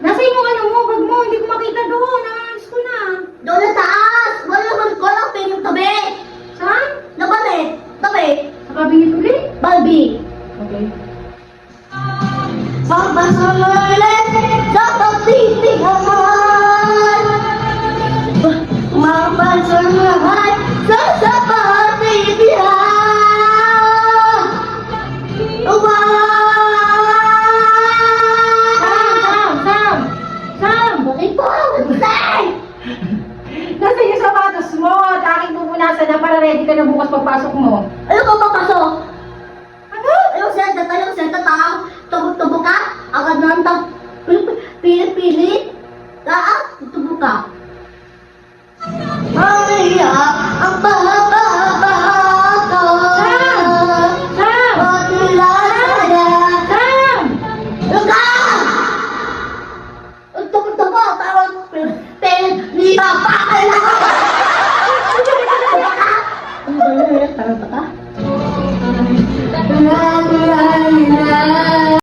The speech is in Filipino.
Nasa yung ano mo, bag mo, hindi ko makita doon. Naalis ko na. Doon sa taas! Wala pin yung tabi! Saan? Nabalit! Tabi! Sa kabinet ulit? Balbi! Okay. Pagpasalalit sa pagtitigan Mapasalamat sa pagtitigan Sam! Bakit po? Tay! Nasa yung sapatos mo at aking pupunasan na para ready ka na bukas pagpasok mo. Ano ko papasok? Ano? Ayaw senta, tao. Tubog-tubog ka? Agad na ang pilit-pilit. Laang